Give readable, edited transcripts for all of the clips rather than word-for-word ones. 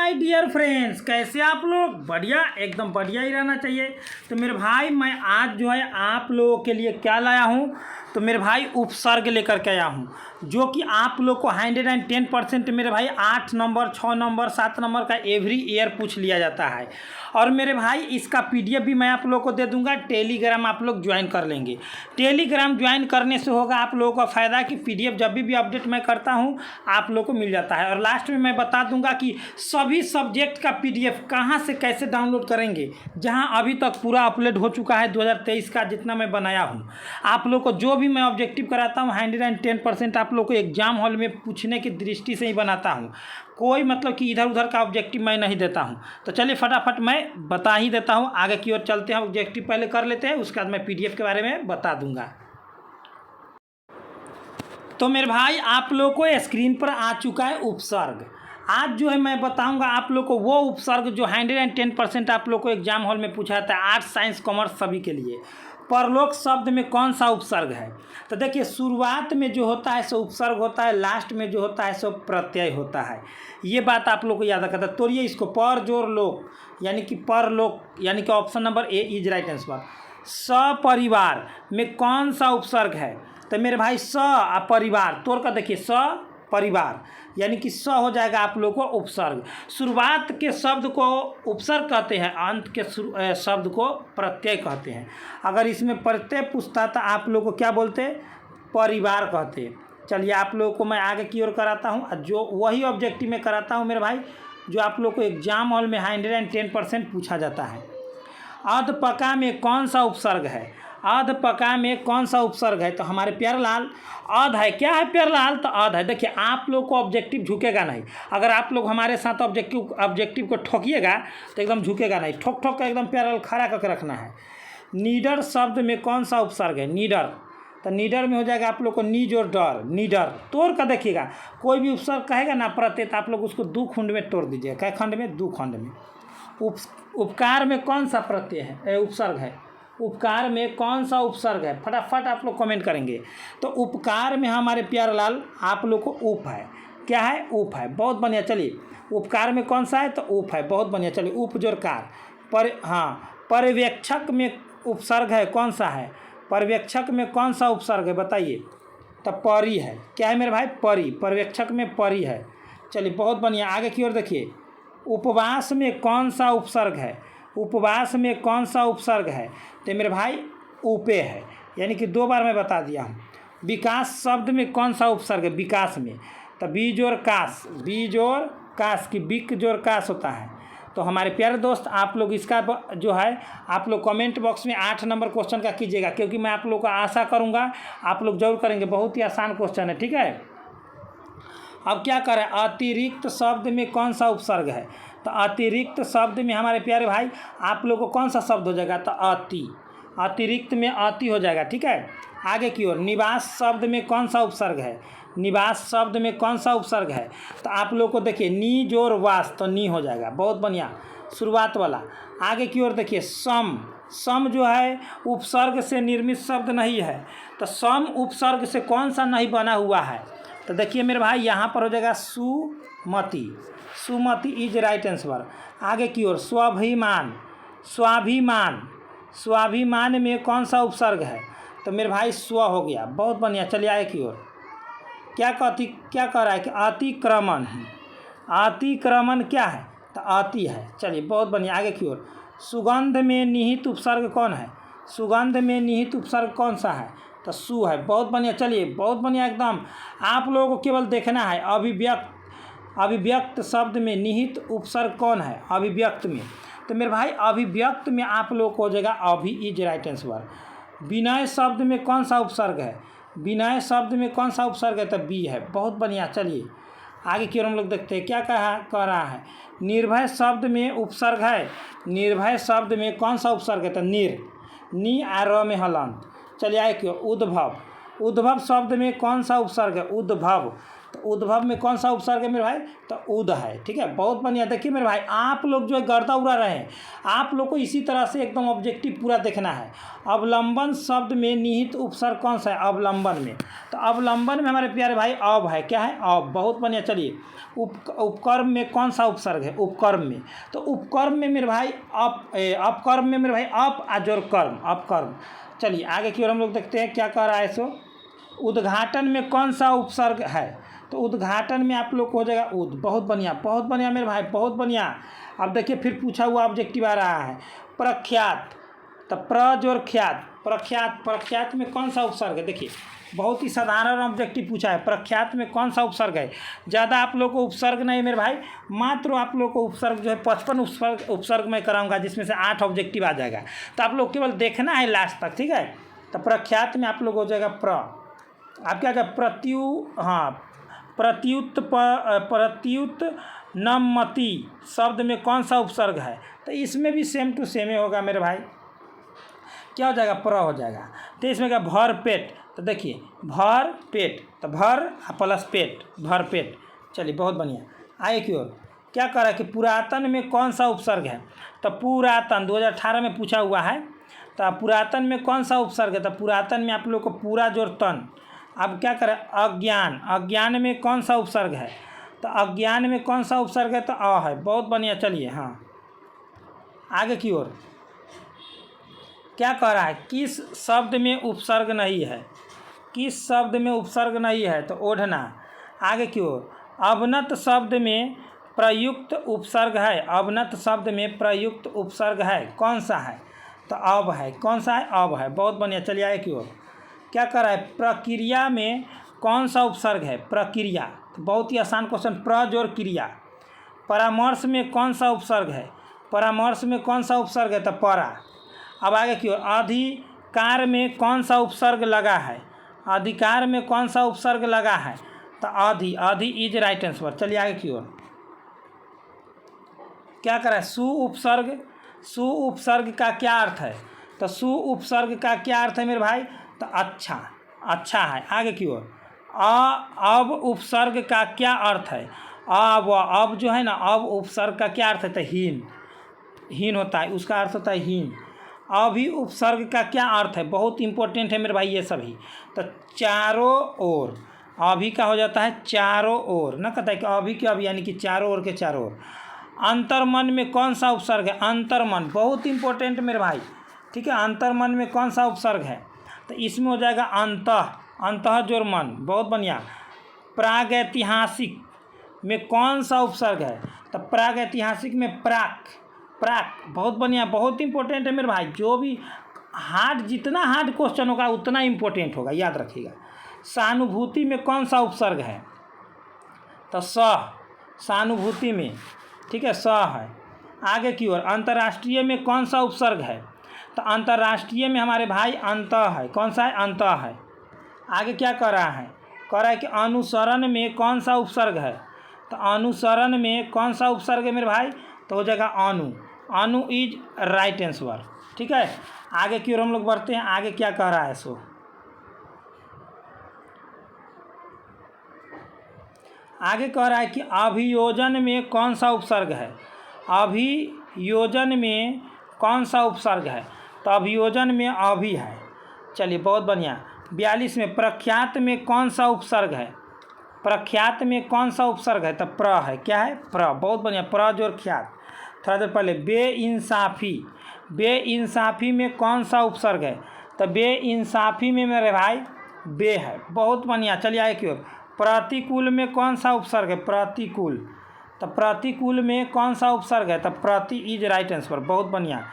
My dear friends, कैसे आप लोग? बढ़िया, एकदम बढ़िया ही रहना चाहिए। तो मेरे भाई मैं आज जो है आप लोगों के लिए क्या लाया हूँ, तो मेरे भाई उपसर्ग लेकर के आया हूँ, जो कि आप लोग को 110% मेरे भाई 8 नंबर 6 नंबर 7 नंबर का एवरी ईयर पूछ लिया जाता है। और मेरे भाई इसका PDF भी मैं आप लोग को दे दूंगा। टेलीग्राम आप लोग ज्वाइन कर लेंगे। टेलीग्राम ज्वाइन करने से होगा आप लोगों का फ़ायदा कि PDF जब भी अपडेट मैं करता हूँ आप लोग को मिल जाता है। और लास्ट में मैं बता दूंगा कि सभी सब्जेक्ट का PDF कहाँ से कैसे डाउनलोड करेंगे, जहाँ अभी तक पूरा अपलोड हो चुका है 2023 का जितना मैं बनाया हूँ। आप लोग को जो भी मैं ऑब्जेक्टिव कराता हूँ 110% आप लोग को एग्जाम हॉल में पूछने की दृष्टि से ही बनाता हूँ। कोई मतलब कि इधर उधर का ऑब्जेक्टिव मैं नहीं देता हूँ। तो चलिए फटाफट मैं बता ही देता हूँ, आगे की ओर चलते हैं। ऑब्जेक्टिव पहले कर लेते हैं, उसके बाद मैं PDF के बारे में बता दूंगा। तो मेरे भाई आप लोग को स्क्रीन पर आ चुका है उपसर्ग। आज जो है मैं बताऊंगा आप लोग को वो उपसर्ग जो 110% आप लोग को एग्जाम हॉल में पूछा जाता है, आर्ट्स साइंस कॉमर्स सभी के लिए। परलोक शब्द में कौन सा उपसर्ग है? तो देखिए, शुरुआत में जो होता है सो उपसर्ग होता है, लास्ट में जो होता है सो प्रत्यय होता है। ये बात आप लोग को याद रखना। तोड़िए इसको, पर जोर लोक यानी कि परलोक, यानी कि option number A is right answer. सपरिवार में कौन सा उपसर्ग है? तो मेरे भाई स परिवार तोड़ कर देखिए, स परिवार यानी कि स हो जाएगा आप लोग को उपसर्ग। शुरुआत के शब्द को उपसर्ग कहते हैं, अंत के शब्द को प्रत्यय कहते हैं। अगर इसमें प्रत्यय पूछता तो आप लोग को क्या बोलते? परिवार कहते। चलिए आप लोगों को मैं आगे की ओर कराता हूँ, जो वही ऑब्जेक्टिव में कराता हूँ मेरे भाई, जो आप लोग को एग्जाम हॉल में 110% पूछा जाता है। अधपका में कौन सा उपसर्ग है? अधपका में कौन सा उपसर्ग है? तो हमारे प्यारेलाल अध है। क्या है प्यारेलाल? तो अध है। देखिए आप लोग को ऑब्जेक्टिव झुकेगा नहीं। अगर आप लोग हमारे साथ ऑब्जेक्टिव को ठोकिएगा तो एकदम झुकेगा नहीं। ठोक ठोक कर एकदम प्यारेलाल खड़ा करके रखना है। नीडर शब्द में कौन सा उपसर्ग है? नीडर। तो नीडर में हो जाएगा आप लोग को नीज और डर। नीडर तोड़ कर देखिएगा, कोई भी उपसर्ग कहेगा ना प्रत्यय, तो आप लोग उसको 2 खंड में तोड़ दीजिएगा। कै खंड में? 2 खंड में। उपकार में कौन सा प्रत्यय है, उपसर्ग है? उपकार में कौन सा उपसर्ग है? फटाफट आप लोग कमेंट करेंगे। तो उपकार में हमारे प्यारेलाल आप लोग को उप है। क्या है? उप है। बहुत बढ़िया। चलिए उपकार में कौन सा है? तो उप है। बहुत बढ़िया। चलिए उप जोड़ कार पर्यवेक्षक में उपसर्ग है, कौन सा है? पर्यवेक्षक में कौन सा उपसर्ग है बताइए? तो परी है। क्या है मेरे भाई? परी। पर्यवेक्षक में परी है। चलिए बहुत बढ़िया, आगे की ओर देखिए। उपवास में कौन सा उपसर्ग है? उपवास में कौन सा उपसर्ग है? तो मेरे भाई उपे है, यानी कि 2 बार मैं बता दिया हूँ। विकास शब्द में कौन सा उपसर्ग है? विकास में तो बीज और कास, बीज और कास की बिक जोर कास होता है। तो हमारे प्यारे दोस्त आप लोग इसका जो है आप लोग कमेंट बॉक्स में 8 नंबर क्वेश्चन का कीजिएगा, क्योंकि मैं आप लोग का आशा करूँगा आप लोग जरूर करेंगे। बहुत ही आसान क्वेश्चन है, ठीक है। अब क्या करें? अतिरिक्त शब्द में कौन सा उपसर्ग है? तो अतिरिक्त शब्द में हमारे प्यारे भाई आप लोग को कौन सा शब्द हो जाएगा? तो अति। अतिरिक्त में अति हो जाएगा, ठीक है। आगे की ओर निवास शब्द में कौन सा उपसर्ग है? निवास शब्द में कौन सा उपसर्ग है? तो आप लोग को देखिए नी जोर वास, तो नी हो जाएगा। बहुत बढ़िया, शुरुआत वाला। आगे की ओर देखिए सम। सम जो है उपसर्ग से निर्मित शब्द नहीं है। तो सम उपसर्ग से कौन सा नहीं बना हुआ है? तो देखिए मेरे भाई यहाँ पर हो जाएगा सुमति। सुमति इज राइट आंसर। आगे की ओर स्वाभिमान। स्वाभिमान। स्वाभिमान में कौन सा उपसर्ग है? तो मेरे भाई स्व हो गया। बहुत बढ़िया। चलिए आगे की ओर। क्या कह रहा है कि अतिक्रमण। अतिक्रमण क्या है? तो अति है। चलिए बहुत बढ़िया, आगे की ओर। सुगंध में निहित उपसर्ग कौन है? सुगंध में निहित उपसर्ग कौन सा है? तो सु है। बहुत बढ़िया। चलिए बहुत बढ़िया एकदम। आप लोगों को केवल देखना है अभिव्यक्त। अभिव्यक्त शब्द में निहित उपसर्ग कौन है? अभिव्यक्त में तो मेरे भाई अभिव्यक्त में आप लोग को हो जाएगा अभि इज राइट आंसर। विनय शब्द में कौन सा उपसर्ग है? विनय शब्द में कौन सा उपसर्ग है? तो बी है। बहुत बढ़िया। चलिए आगे की ओर हम लोग देखते हैं क्या कह रहा है। निर्भय शब्द में उपसर्ग है। निर्भय शब्द में कौन सा उपसर्ग है? तो निर। नी आर में हलंत। चलिए आगे की ओर। उद्भव। उद्भव शब्द में कौन सा उपसर्ग है? उद्भव। तो उद्भव में कौन सा उपसर्ग है मेरे भाई, तो उद है। ठीक है, बहुत बढ़िया। देखिए मेरे भाई, आप लोग जो है गर्दा उड़ा रहे हैं, आप लोग को इसी तरह से एकदम ऑब्जेक्टिव पूरा देखना है। अवलंबन शब्द में निहित उपसर्ग कौन सा है, अवलंबन में, तो अवलंबन में हमारे प्यारे भाई अब है, क्या है, अब। बहुत बढ़िया। चलिए, उपकर्म में कौन सा उपसर्ग है, उपकर्म में, तो उपकर्म में मेरे भाई अपकर्म में मेरे भाई अप आजोर कर्म, अपकर्म। चलिए आगे की ओर हम लोग देखते हैं क्या कह रहा है। सो उद्घाटन में कौन सा उपसर्ग है, तो उद्घाटन में आप लोग को हो जाएगा उद। बहुत बढ़िया, बहुत बढ़िया मेरे भाई, बहुत बढ़िया। अब देखिए फिर पूछा हुआ ऑब्जेक्टिव आ रहा है, प्रख्यात, तो प्रजोर ख्यात, प्रख्यात, प्रख्यात में कौन सा उपसर्ग है। देखिए बहुत ही साधारण ऑब्जेक्टिव पूछा है, प्रख्यात में कौन सा उपसर्ग है। ज़्यादा आप लोग को उपसर्ग नहीं मेरे भाई, मात्र आप लोग को उपसर्ग जो है 55 उपसर्ग मैं कराऊंगा, जिसमें से 8 ऑब्जेक्टिव आ जाएगा। तो आप लोग केवल देखना है लास्ट तक, ठीक है। तो प्रख्यात में आप लोग हो जाएगा आप क्या प्रत्युत नमति शब्द में कौन सा उपसर्ग है, तो इसमें भी सेम टू सेम होगा मेरे भाई, क्या हो जाएगा, हो जाएगा। तो इसमें क्या, भर पेट, तो देखिए भर पेट, तो भर प्लस पेट, भर पेट। चलिए बहुत बढ़िया। आगे की ओर क्या कह रहा है कि पुरातन में कौन सा उपसर्ग है, तो पुरातन 2018 में पूछा हुआ है। तो पुरातन में कौन सा उपसर्ग है, तो पुरातन में आप लोग को पूरा जोड़ तन। अब क्या करें, अज्ञान, अज्ञान में कौन सा उपसर्ग है, तो अज्ञान में कौन सा उपसर्ग है, तो अ है। बहुत बढ़िया। चलिए हाँ आगे की ओर क्या कह रहा है, किस शब्द में उपसर्ग नहीं है, किस शब्द में उपसर्ग नहीं है, तो ओढ़ना। आगे की ओर अवनत शब्द में प्रयुक्त उपसर्ग है, अवनत शब्द में प्रयुक्त उपसर्ग है, कौन सा है, तो अब है। कौन सा है, अब है। बहुत बढ़िया। चलिए आगे की ओर क्या कर रहा है, प्रक्रिया में कौन सा उपसर्ग है, प्रक्रिया, तो बहुत ही आसान क्वेश्चन, प्रजोर क्रिया। परामर्श में कौन सा उपसर्ग है, परामर्श में कौन सा उपसर्ग है, तो परा। अब आगे की ओर अधिकार में कौन सा उपसर्ग लगा है, अधिकार में कौन सा उपसर्ग लगा है, तो आधि, आधि इज राइट आंसर। चलिए आगे की ओर क्या कर रहा है, सु उपसर्ग, सु उपसर्ग का क्या अर्थ है, तो सु उपसर्ग का क्या अर्थ है मेरे भाई, तो अच्छा, अच्छा है। आगे की ओर अब उपसर्ग का क्या अर्थ है, अब जो है ना, अब उपसर्ग का क्या अर्थ है, तो हीन, हीन होता है, उसका अर्थ होता है हीन। अभी उपसर्ग का क्या अर्थ है, बहुत इंपॉर्टेंट है मेरे भाई ये सभी, तो चारों ओर, अभी का हो जाता है चारों ओर, ना कहता है कि अभी के अभी, यानी कि चारों ओर के चारों ओर। अंतर्मन में कौन सा उपसर्ग है, अंतर्मन, बहुत इंपॉर्टेंट मेरे भाई, ठीक है। अंतर्मन में कौन सा उपसर्ग है, तो इसमें हो जाएगा अंतः, अंतः जोर मन। बहुत बढ़िया। प्रागैतिहासिक में कौन सा उपसर्ग है, तो प्रागैतिहासिक में प्राक, प्राक। बहुत बढ़िया, बहुत इंपॉर्टेंट है मेरे भाई, जो भी हार्ड, जितना हार्ड क्वेश्चन होगा उतना इंपॉर्टेंट होगा, याद रखिएगा। सहानुभूति में कौन सा उपसर्ग है, तो सह, सहानुभूति में, ठीक है, सह है। आगे की ओर अंतर्राष्ट्रीय में कौन सा उपसर्ग है, तो अंतर्राष्ट्रीय में हमारे भाई अंतः है, कौन सा है, अंतः है। आगे क्या कर रहा है, कह रहा है कि अनुसरण में कौन सा उपसर्ग है, तो अनुसरण में कौन सा उपसर्ग है मेरे भाई, तो हो जाएगा अनु, अनु इज राइट आंसर, ठीक है। आगे की ओर हम लोग बढ़ते हैं, आगे क्या कह रहा है, सो आगे कह रहा है कि अभियोजन में कौन सा उपसर्ग है, अभियोजन में कौन सा उपसर्ग है, तो अभियोजन में अभी है। चलिए बहुत बढ़िया। 42 में प्रख्यात में कौन सा उपसर्ग है, प्रख्यात में कौन सा उपसर्ग है, तो प्र है, क्या है, प्र। बहुत बढ़िया, प्र जोर ख्यात। थोड़ा देर पहले बेइंसाफ़ी, बेइंसाफ़ी में कौन सा उपसर्ग है, तो बेइंसाफ़ी में मेरे भाई बे है। बहुत बढ़िया। चलिए आगे की ओर प्रतिकूल में कौन सा उपसर्ग है, प्रतिकूल, तो प्रतिकूल में कौन सा उपसर्ग है, तो प्रति इज राइट आंसर। बहुत बढ़िया।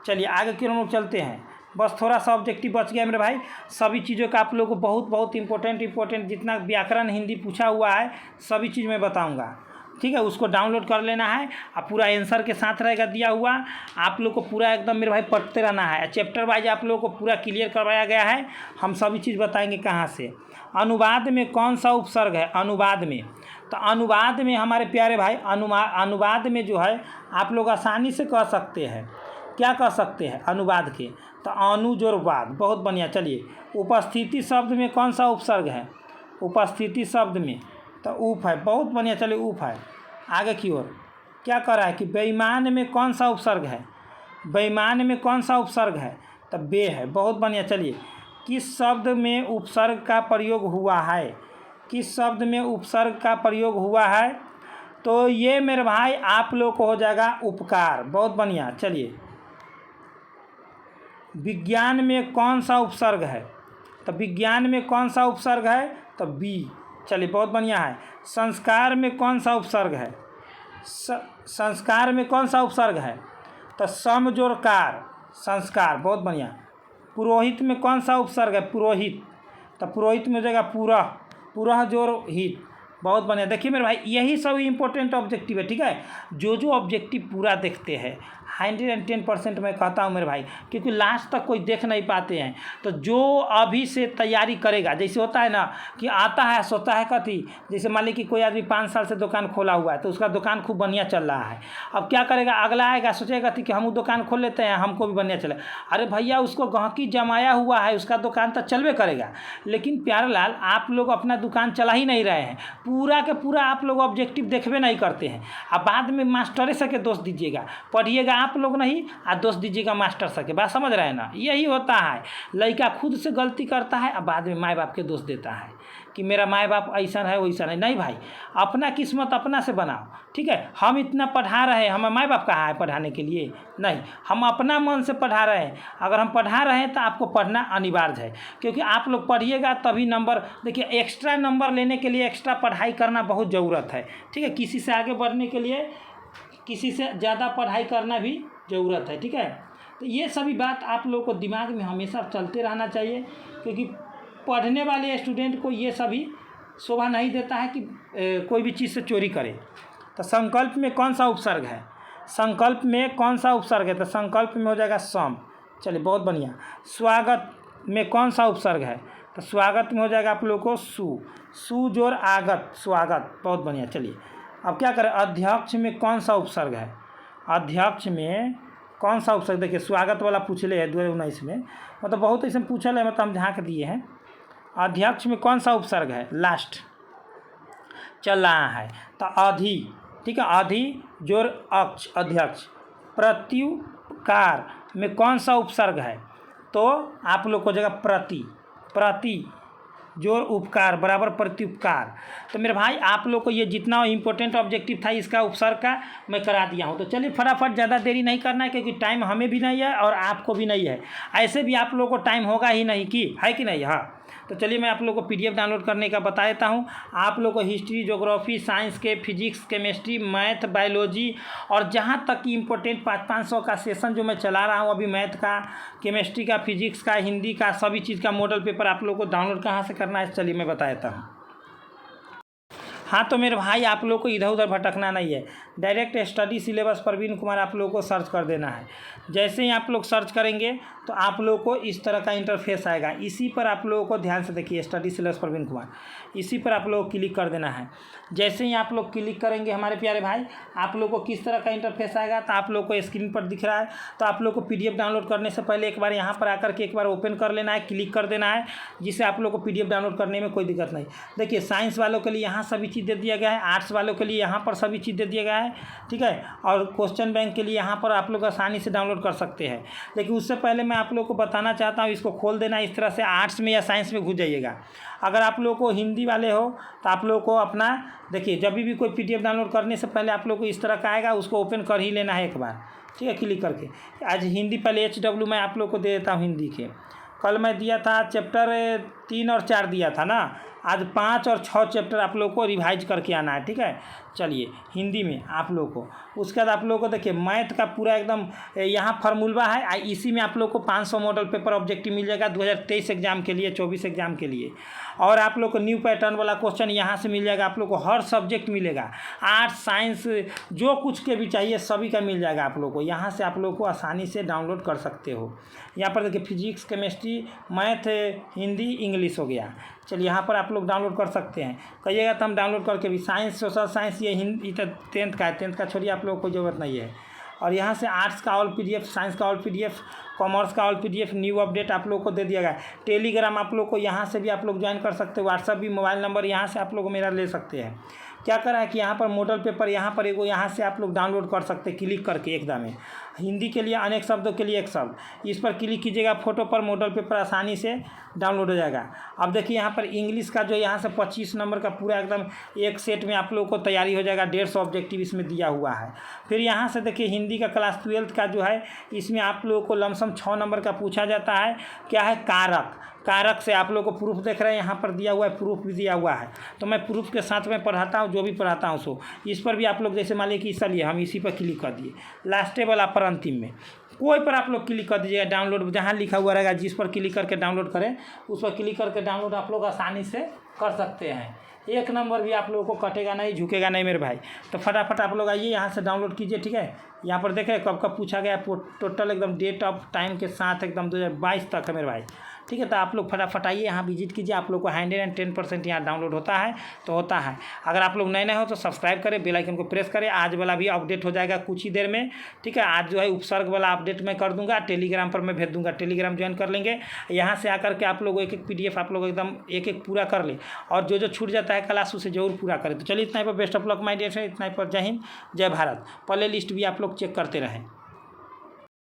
चलिए आगे की ओर हम लोग चलते हैं, बस थोड़ा सा ऑब्जेक्टिव बच गया मेरे भाई। सभी चीज़ों का आप लोगों को बहुत बहुत इंपॉर्टेंट जितना व्याकरण हिंदी पूछा हुआ है सभी चीज़ मैं बताऊंगा, ठीक है। उसको डाउनलोड कर लेना है, अब पूरा आंसर के साथ रहेगा दिया हुआ, आप लोग को पूरा एकदम मेरे भाई पढ़ते रहना है। चैप्टर वाइज आप लोगों को पूरा क्लियर करवाया गया है, हम सभी चीज़ बताएंगे कहाँ से। अनुवाद में कौन सा उपसर्ग है, अनुवाद में, तो अनुवाद में हमारे प्यारे भाई अनुवाद में जो है आप लोग आसानी से कह सकते हैं, क्या कह सकते हैं अनुवाद के, तो अनुजोरवाद। बहुत बढ़िया। चलिए उपस्थिति शब्द में कौन सा उपसर्ग है, उपस्थिति शब्द में तो ऊप है, बहुत बढ़िया। चलिए ऊप है। आगे की ओर क्या कर रहा है कि बेईमान में कौन सा उपसर्ग है, बेईमान में कौन सा उपसर्ग है, तो बे है, बहुत बढ़िया। चलिए किस शब्द में उपसर्ग का प्रयोग हुआ है, किस शब्द में उपसर्ग का प्रयोग हुआ है, तो ये मेरे भाई आप लोग को हो जाएगा उपकार, बहुत बढ़िया। चलिए विज्ञान में कौन सा उपसर्ग है, तो विज्ञान में कौन सा उपसर्ग है, तो बी। चलिए बहुत बढ़िया है। संस्कार में कौन सा उपसर्ग है, संस्कार में कौन सा उपसर्ग है, तो सम जोड़ कार, संस्कार, बहुत बढ़िया। पुरोहित में कौन सा उपसर्ग है, पुरोहित, तो पुरोहित में हो जाएगा पूरा, पूरा जोड़ हित, बहुत बढ़िया। देखिए मेरे भाई यही सब इम्पोर्टेंट ऑब्जेक्टिव है, ठीक है। जो ऑब्जेक्टिव पूरा देखते हैं 110% मैं कहता हूँ मेरे भाई, क्योंकि लास्ट तक कोई देख नहीं पाते हैं। तो जो अभी से तैयारी करेगा, जैसे होता है ना कि आता है सोचता है कथी, जैसे मान ली कि कोई आदमी 5 साल से दुकान खोला हुआ है, तो उसका दुकान खूब बढ़िया चल रहा है। अब क्या करेगा, अगला आएगा सोचेगा कि हम वो दुकान खोल लेते हैं, हमको भी बढ़िया चले। अरे भैया उसको गहकी जमाया हुआ है, उसका दुकान तो चलवे करेगा। लेकिन प्यारेलाल आप लोग अपना दुकान चला ही नहीं रहे हैं, पूरा के पूरा आप लोग ऑब्जेक्टिव देखबे नहीं करते हैं। अब बाद में मास्टरे सके दोष दीजिएगा, पढ़िएगा आप लोग नहीं और दोष दीजिएगा मास्टर सके। बात समझ रहे हैं ना, यही होता है। लड़का खुद से गलती करता है और बाद में माँ बाप के दोष देता है कि मेरा माँ बाप ऐसा है वैसा है। नहीं भाई, अपना किस्मत अपना से बनाओ, ठीक है। हम इतना पढ़ा रहे हैं, हमें माँ बाप कहाँ है पढ़ाने के लिए, नहीं, हम अपना मन से पढ़ा रहे हैं। अगर हम पढ़ा रहे हैं तो आपको पढ़ना अनिवार्य है, क्योंकि आप लोग पढ़िएगा तभी नंबर। देखिए एक्स्ट्रा नंबर लेने के लिए एक्स्ट्रा पढ़ाई करना बहुत ज़रूरत है, ठीक है। किसी से आगे बढ़ने के लिए किसी से ज़्यादा पढ़ाई करना भी ज़रूरत है, ठीक है। तो ये सभी बात आप लोगों को दिमाग में हमेशा चलते रहना चाहिए, क्योंकि पढ़ने वाले स्टूडेंट को ये सभी शोभा नहीं देता है कि कोई भी चीज़ से चोरी करे। तो संकल्प में कौन सा उपसर्ग है, संकल्प में कौन सा उपसर्ग है, तो संकल्प में हो जाएगा सम। चलिए बहुत बढ़िया। स्वागत में कौन सा उपसर्ग है, तो स्वागत में हो जाएगा आप लोगों को सु, सु जोड़ आगत, स्वागत, बहुत बढ़िया। चलिए अब क्या करें, अध्यक्ष में कौन सा उपसर्ग है, अध्यक्ष में कौन सा उपसर्ग। देखिए स्वागत वाला पूछले है 2019 में, मतलब बहुत ऐसे पूछल है, मतलब हम झाँक दिए हैं। अध्यक्ष में कौन सा उपसर्ग है, लास्ट चल रहा है, तो अधि, ठीक है, अधि जोड़ अक्ष, अध्यक्ष। प्रत्युपकार में कौन सा उपसर्ग है, तो आप लोग को जगह प्रति, प्रति जोड़ उपकार बराबर प्रत्युपकार। तो मेरे भाई आप लोग को ये जितना इम्पोर्टेंट ऑब्जेक्टिव था इसका उपसर्ग का मैं करा दिया हूँ। तो चलिए फटाफट, ज़्यादा देरी नहीं करना है, क्योंकि टाइम हमें भी नहीं है और आपको भी नहीं है। ऐसे भी आप लोगों को टाइम होगा ही नहीं, कि है कि नहीं। हाँ, तो चलिए मैं आप लोगों को PDF डाउनलोड करने का बता देता हूँ। आप लोग को हिस्ट्री, ज्योग्राफी, साइंस के, फिजिक्स, केमिस्ट्री, मैथ, बायोलॉजी और जहाँ तक कि इम्पोर्टेंट 500 का सेशन जो मैं चला रहा हूँ अभी, मैथ का, केमिस्ट्री का, फिजिक्स का, हिंदी का, सभी चीज़ का मॉडल पेपर आप लोग को डाउनलोड कहाँ से करना है, चलिए मैं बता देता हूँ। हाँ तो मेरे भाई आप लोग को इधर उधर भटकना नहीं है, direct study syllabus Praveen Kumar आप लोगों को सर्च कर देना है। जैसे ही आप लोग सर्च करेंगे तो आप लोगों को इस तरह का इंटरफेस आएगा, इसी पर आप लोगों को ध्यान से देखिए, स्टडी सिलेबस प्रवीण कुमार, इसी पर आप लोगों को क्लिक कर देना है। जैसे ही आप लोग क्लिक करेंगे हमारे प्यारे भाई, आप लोग को किस तरह का इंटरफेस आएगा, तो आप लोग को स्क्रीन पर दिख रहा है। तो आप लोग को PDF डाउनलोड करने से पहले एक बार यहाँ पर आकर के एक बार ओपन कर लेना है, क्लिक कर देना है, जिससे आप लोग को PDF डाउनलोड करने में कोई दिक्कत नहीं। देखिए साइंस वालों के लिए यहाँ सभी चीज़ दे दिया गया है, आर्ट्स वालों के लिए यहाँ पर सभी चीज़ दे दिया गया है, ठीक है। और क्वेश्चन बैंक के लिए यहाँ पर आप लोग आसानी से डाउनलोड कर सकते हैं। लेकिन उससे पहले मैं आप लोग को बताना चाहता हूँ, इसको खोल देना इस तरह से, आर्ट्स में या साइंस में घुस जाइएगा। अगर आप लोग को हिंदी वाले हो तो आप लोग को अपना देखिए, जब भी कोई PDF डाउनलोड करने से पहले आप लोग को इस तरह का आएगा, उसको ओपन कर ही लेना है एक बार, ठीक है, क्लिक करके। आज हिंदी पहले HW मैं आप लोग को दे देता हूँ हिंदी के। कल मैं दिया था चैप्टर 3 और 4 दिया था ना, आज 5 और 6 चैप्टर आप लोग को रिवाइज करके आना है, ठीक है। चलिए हिंदी में आप लोग को, उसके बाद आप लोग को देखिए मैथ का पूरा एकदम यहाँ फार्मूला है, इसी में आप लोग को 500 मॉडल पेपर ऑब्जेक्टिव मिल जाएगा 2023 एग्जाम के लिए, 24 एग्जाम के लिए। और आप लोग को न्यू पैटर्न वाला क्वेश्चन यहाँ से मिल जाएगा, आप लोग को हर सब्जेक्ट मिलेगा, आर्ट्स, साइंस, जो कुछ के भी चाहिए सभी का मिल जाएगा आप लोग को। यहाँ से आप लोग को आसानी से डाउनलोड कर सकते हो। यहाँ पर देखिए physics, chemistry, math, Hindi, English हो गया। चलिए यहाँ पर आप लोग डाउनलोड कर सकते हैं, कहिएगा तो हम डाउनलोड करके भी। साइंस, सोशल साइंस, ये हिंदी तो 10th का है, 10th का छोड़िए, आप लोगों को ज़रूरत नहीं है। और यहाँ से आर्ट्स का ऑल PDF, साइंस का ऑल PDF, कॉमर्स का ऑल PDF न्यू अपडेट आप लोग को दे दिया गया है। टेलीग्राम आप लोग को यहाँ से भी आप लोग ज्वाइन कर सकते हो। व्हाट्सअप भी, मोबाइल नंबर यहाँ से आप लोग मेरा ले सकते हैं। क्या करा है कि यहाँ पर मॉडल पेपर यहाँ पर एगो यहाँ से आप लोग डाउनलोड कर सकते हैं क्लिक करके एकदम में। हिंदी के लिए अनेक शब्दों के लिए एक शब्द, इस पर क्लिक कीजिएगा, फोटो पर मॉडल पेपर आसानी से डाउनलोड हो जाएगा। अब देखिए यहाँ पर इंग्लिश का जो यहाँ से 25 नंबर का पूरा एकदम एक सेट में आप लोगों को तैयारी हो जाएगा। 150 ऑब्जेक्टिव इसमें दिया हुआ है। फिर यहाँ से देखिए हिंदी का क्लास 12 का जो है इसमें आप लोगों को लमसम 6 नंबर का पूछा जाता है। क्या है? कारक। कारक से आप लोगों को प्रूफ देख रहे हैं, यहाँ पर दिया हुआ है, प्रूफ भी दिया हुआ है। तो मैं प्रूफ के साथ में पढ़ाता हूँ, जो भी पढ़ाता हूँ सो इस पर भी आप लोग जैसे मान लीजिए कि चलिए हम इसी पर क्लिक कर दिए, लास्ट वाला पर अंतिम में कोई पर आप लोग क्लिक कर दीजिएगा। डाउनलोड जहाँ लिखा हुआ रहेगा, जिस पर क्लिक करके डाउनलोड करें उस पर क्लिक करके डाउनलोड आप लोग आसानी से कर सकते हैं। एक नंबर भी आप लोगों को कटेगा नहीं, झुकेगा नहीं मेरे भाई। तो फटाफट आप लोग आइए यहाँ से डाउनलोड कीजिए, ठीक है। यहाँ पर देखें कब कब पूछा गया, टोटल एकदम डेट ऑफ टाइम के साथ एकदम 2022 तक है मेरे भाई, ठीक है। तो आप लोग फटाफट आइए यहाँ विजिट कीजिए। आप लोग को 110% यहाँ डाउनलोड होता है तो होता है। अगर आप लोग नए नए हो तो सब्सक्राइब करें, बेल आइकन को प्रेस करें। आज वाला भी अपडेट हो जाएगा कुछ ही देर में, ठीक है। आज जो है उपसर्ग वाला अपडेट मैं कर दूंगा, टेलीग्राम पर मैं भेज दूंगा। टेलीग्राम ज्वाइन कर लेंगे, यहाँ से आकर के आप लोग एक एक PDF आप लोग एकदम एक एक पूरा कर ले, और जो जो छूट जाता है क्लास उसे जरूर पूरा करें। तो चलिए इतना ही पर best of luck my dear friend, इतना ही पर जय हिंद जय भारत। प्ले लिस्ट भी आप लोग चेक करते रहें।